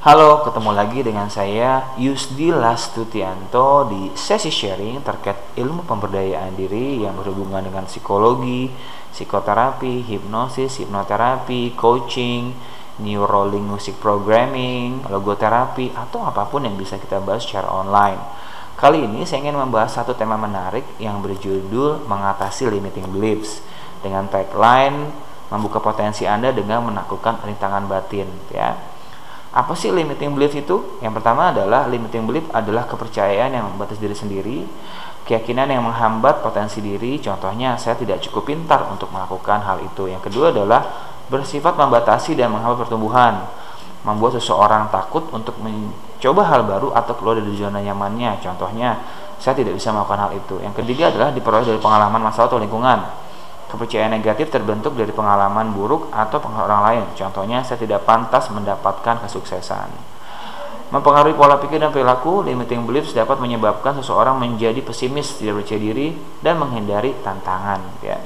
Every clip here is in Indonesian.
Halo, ketemu lagi dengan saya Yusdi Lastutianto di sesi sharing terkait ilmu pemberdayaan diri yang berhubungan dengan psikologi, psikoterapi, hipnosis, hipnoterapi, coaching, neuro-linguistic programming, logoterapi, atau apapun yang bisa kita bahas secara online. Kali ini saya ingin membahas satu tema menarik yang berjudul mengatasi limiting beliefs dengan tagline membuka potensi Anda dengan menaklukkan rintangan batin, ya. Apa sih limiting belief itu? Yang pertama adalah limiting belief adalah kepercayaan yang membatasi diri sendiri, keyakinan yang menghambat potensi diri. Contohnya, saya tidak cukup pintar untuk melakukan hal itu. Yang kedua adalah bersifat membatasi dan menghambat pertumbuhan, membuat seseorang takut untuk mencoba hal baru atau keluar dari zona nyamannya. Contohnya, saya tidak bisa melakukan hal itu. Yang ketiga adalah diperoleh dari pengalaman masalah atau lingkungan. Kepercayaan negatif terbentuk dari pengalaman buruk atau pengaruh orang lain. Contohnya, saya tidak pantas mendapatkan kesuksesan. Mempengaruhi pola pikir dan perilaku, limiting beliefs dapat menyebabkan seseorang menjadi pesimis, tidak percaya diri, dan menghindari tantangan. Ya.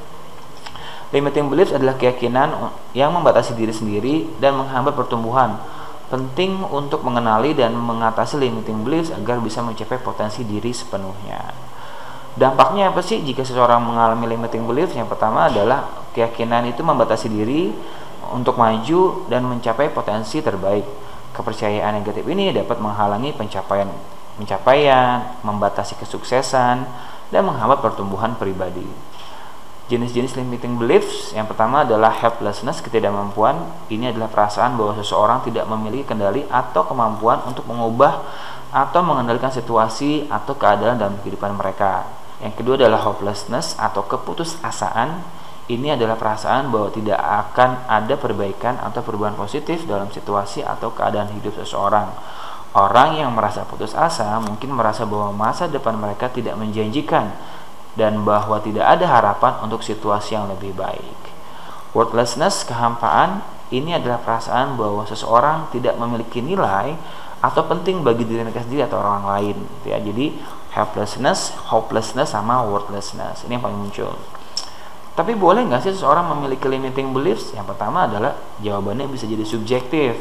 Limiting beliefs adalah keyakinan yang membatasi diri sendiri dan menghambat pertumbuhan. Penting untuk mengenali dan mengatasi limiting beliefs agar bisa mencapai potensi diri sepenuhnya. Dampaknya apa sih jika seseorang mengalami limiting beliefs? Yang pertama adalah keyakinan itu membatasi diri untuk maju dan mencapai potensi terbaik. Kepercayaan negatif ini dapat menghalangi pencapaian, membatasi kesuksesan, dan menghambat pertumbuhan pribadi. Jenis-jenis limiting beliefs yang pertama adalah helplessness, ketidakmampuan. Ini adalah perasaan bahwa seseorang tidak memiliki kendali atau kemampuan untuk mengubah atau mengendalikan situasi atau keadaan dalam kehidupan mereka. Yang kedua adalah hopelessness atau keputusasaan. Ini adalah perasaan bahwa tidak akan ada perbaikan atau perubahan positif dalam situasi atau keadaan hidup seseorang. Orang yang merasa putus asa mungkin merasa bahwa masa depan mereka tidak menjanjikan dan bahwa tidak ada harapan untuk situasi yang lebih baik. Worthlessness, kehampaan, ini adalah perasaan bahwa seseorang tidak memiliki nilai atau penting bagi diri mereka sendiri atau orang lain. Ya, jadi helplessness, hopelessness, sama worthlessness. Ini yang paling muncul. Tapi boleh nggak sih seseorang memiliki limiting beliefs? Yang pertama adalah jawabannya bisa jadi subjektif.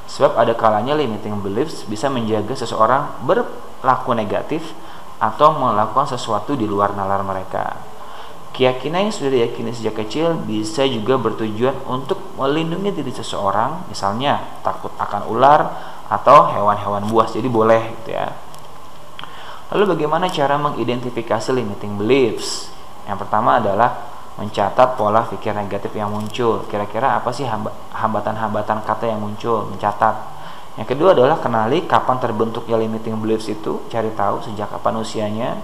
Sebab ada kalanya limiting beliefs bisa menjaga seseorang berlaku negatif atau melakukan sesuatu di luar nalar mereka. Keyakinan yang sudah diyakini sejak kecil bisa juga bertujuan untuk melindungi diri seseorang, misalnya takut akan ular atau hewan-hewan buas. Jadi boleh gitu ya. Lalu bagaimana cara mengidentifikasi limiting beliefs? Yang pertama adalah mencatat pola pikir negatif yang muncul. Kira-kira apa sih hambatan-hambatan kata yang muncul? Mencatat. Yang kedua adalah kenali kapan terbentuknya limiting beliefs itu. Cari tahu sejak kapan usianya.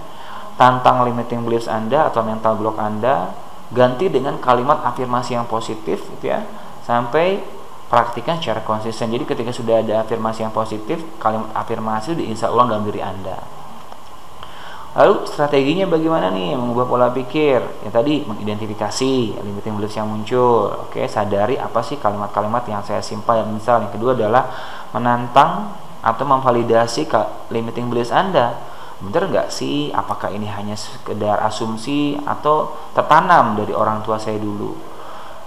Tantang limiting beliefs Anda atau mental block Anda. Ganti dengan kalimat afirmasi yang positif gitu ya. Sampai praktikkan secara konsisten. Jadi ketika sudah ada afirmasi yang positif, kalimat afirmasi diinstal ulang dalam diri Anda. Lalu strateginya bagaimana nih mengubah pola pikir? Yang tadi mengidentifikasi limiting beliefs yang muncul. Oke, sadari apa sih kalimat-kalimat yang saya simpan dan install. Yang kedua adalah menantang atau memvalidasi limiting beliefs Anda. Benar nggak sih? Apakah ini hanya sekedar asumsi atau tertanam dari orang tua saya dulu?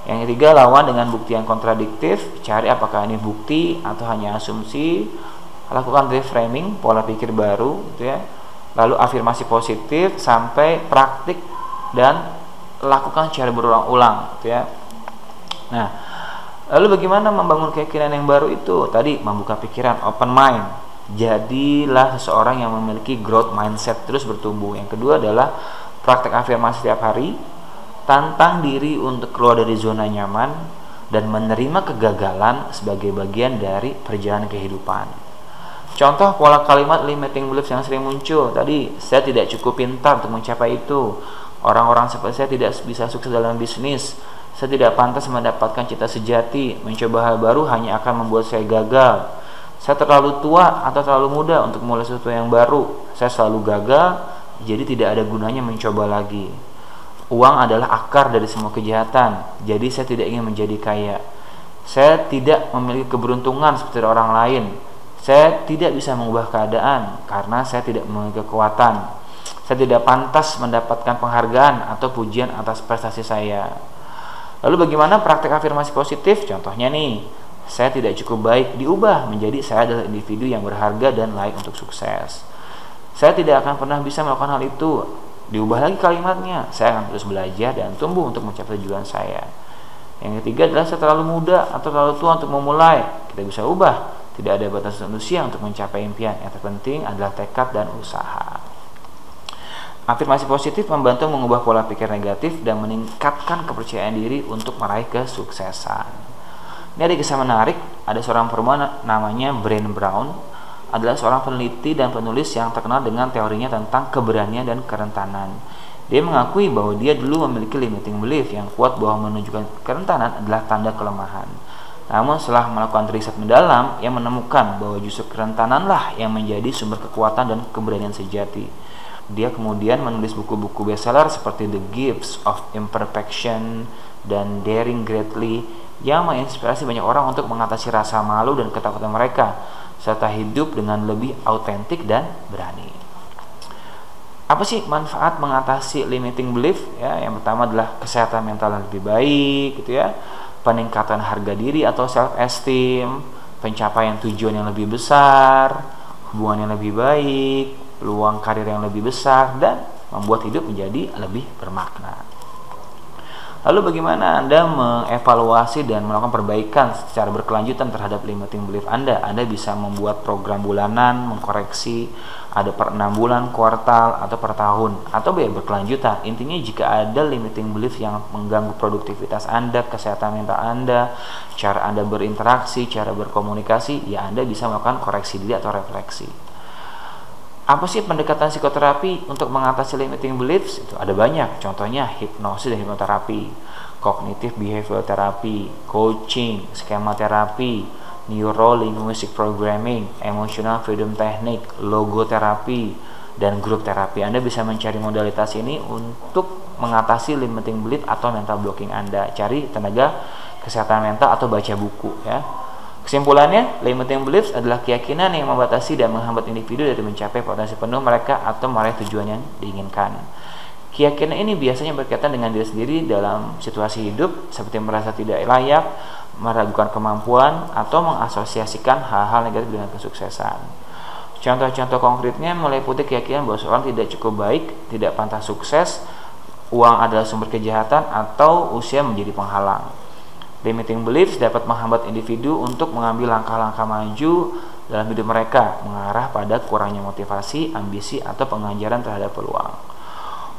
Yang ketiga, lawan dengan bukti yang kontradiktif. Cari apakah ini bukti atau hanya asumsi. Lakukan reframing, pola pikir baru gitu ya. Lalu afirmasi positif sampai praktik dan lakukan secara berulang-ulang gitu ya. Nah, lalu bagaimana membangun keyakinan yang baru itu? Tadi membuka pikiran, open mind. Jadilah seseorang yang memiliki growth mindset, terus bertumbuh. Yang kedua adalah praktek afirmasi setiap hari. Tantang diri untuk keluar dari zona nyaman dan menerima kegagalan sebagai bagian dari perjalanan kehidupan. Contoh pola kalimat limiting beliefs yang sering muncul. Tadi, saya tidak cukup pintar untuk mencapai itu. Orang-orang seperti saya tidak bisa sukses dalam bisnis. Saya tidak pantas mendapatkan cita sejati. Mencoba hal baru hanya akan membuat saya gagal. Saya terlalu tua atau terlalu muda untuk mulai sesuatu yang baru. Saya selalu gagal, jadi tidak ada gunanya mencoba lagi. Uang adalah akar dari semua kejahatan, jadi saya tidak ingin menjadi kaya. Saya tidak memiliki keberuntungan seperti orang lain. Saya tidak bisa mengubah keadaan karena saya tidak memiliki kekuatan. Saya tidak pantas mendapatkan penghargaan atau pujian atas prestasi saya. Lalu bagaimana praktek afirmasi positif? Contohnya nih, Saya tidak cukup baik, diubah menjadi saya adalah individu yang berharga dan layak untuk sukses. Saya tidak akan pernah bisa melakukan hal itu, diubah lagi kalimatnya, saya akan terus belajar dan tumbuh untuk mencapai tujuan saya. Yang ketiga adalah saya terlalu muda atau terlalu tua untuk memulai. Kita bisa ubah, tidak ada batas usia untuk mencapai impian. Yang terpenting adalah tekad dan usaha. Afirmasi positif membantu mengubah pola pikir negatif dan meningkatkan kepercayaan diri untuk meraih kesuksesan. Ini ada kisah menarik, ada seorang perempuan namanya Brené Brown, adalah seorang peneliti dan penulis yang terkenal dengan teorinya tentang keberanian dan kerentanan. Dia mengakui bahwa dia dulu memiliki limiting belief yang kuat bahwa menunjukkan kerentanan adalah tanda kelemahan. Namun setelah melakukan riset mendalam, ia menemukan bahwa justru kerentananlah yang menjadi sumber kekuatan dan keberanian sejati. Dia kemudian menulis buku-buku bestseller seperti The Gifts of Imperfection dan Daring Greatly yang menginspirasi banyak orang untuk mengatasi rasa malu dan ketakutan mereka serta hidup dengan lebih autentik dan berani. Apa sih manfaat mengatasi limiting belief? Ya, yang pertama adalah kesehatan mental yang lebih baik, gitu ya. Peningkatan harga diri atau self esteem, pencapaian tujuan yang lebih besar, hubungan yang lebih baik, peluang karir yang lebih besar, dan membuat hidup menjadi lebih bermakna. Lalu bagaimana Anda mengevaluasi dan melakukan perbaikan secara berkelanjutan terhadap limiting belief Anda? Anda bisa membuat program bulanan, mengkoreksi, ada per 6 bulan, kuartal, atau per tahun, atau berkelanjutan. Intinya jika ada limiting belief yang mengganggu produktivitas Anda, kesehatan mental Anda, cara Anda berinteraksi, cara berkomunikasi, ya Anda bisa melakukan koreksi diri atau refleksi. Apa sih pendekatan psikoterapi untuk mengatasi limiting beliefs? Itu ada banyak, contohnya hipnosis dan hipnoterapi, cognitive behavioral therapy, coaching, skema terapi, neuro linguistic programming, emotional freedom technique, logoterapi, dan group terapi. Anda bisa mencari modalitas ini untuk mengatasi limiting belief atau mental blocking Anda. Cari tenaga kesehatan mental atau baca buku, ya. Kesimpulannya, limiting beliefs adalah keyakinan yang membatasi dan menghambat individu dari mencapai potensi penuh mereka atau meraih tujuan yang diinginkan. Keyakinan ini biasanya berkaitan dengan diri sendiri dalam situasi hidup, seperti merasa tidak layak, meragukan kemampuan, atau mengasosiasikan hal-hal negatif dengan kesuksesan. Contoh-contoh konkretnya meliputi keyakinan bahwa seorang tidak cukup baik, tidak pantas sukses, uang adalah sumber kejahatan, atau usia menjadi penghalang. Limiting beliefs dapat menghambat individu untuk mengambil langkah-langkah maju dalam hidup mereka, mengarah pada kurangnya motivasi, ambisi, atau pengajaran terhadap peluang.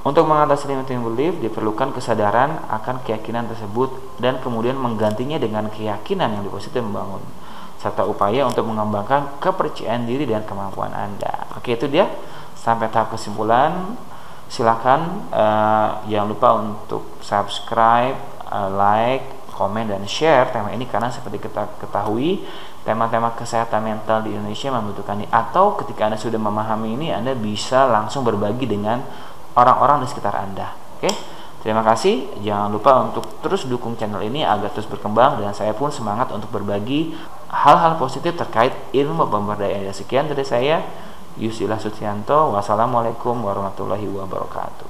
Untuk mengatasi limiting belief diperlukan kesadaran akan keyakinan tersebut dan kemudian menggantinya dengan keyakinan yang positif membangun, serta upaya untuk mengembangkan kepercayaan diri dan kemampuan Anda. Oke, itu dia sampai tahap kesimpulan. Silakan jangan lupa untuk subscribe, like, komen, dan share tema ini, karena seperti kita ketahui tema-tema kesehatan mental di Indonesia membutuhkan ini. Atau ketika Anda sudah memahami ini, Anda bisa langsung berbagi dengan orang-orang di sekitar Anda. Oke, terima kasih. Jangan lupa untuk terus dukung channel ini agar terus berkembang, dan saya pun semangat untuk berbagi hal-hal positif terkait ilmu pemberdayaan. Sekian dari saya, Yusila Sucianto. Wassalamualaikum warahmatullahi wabarakatuh.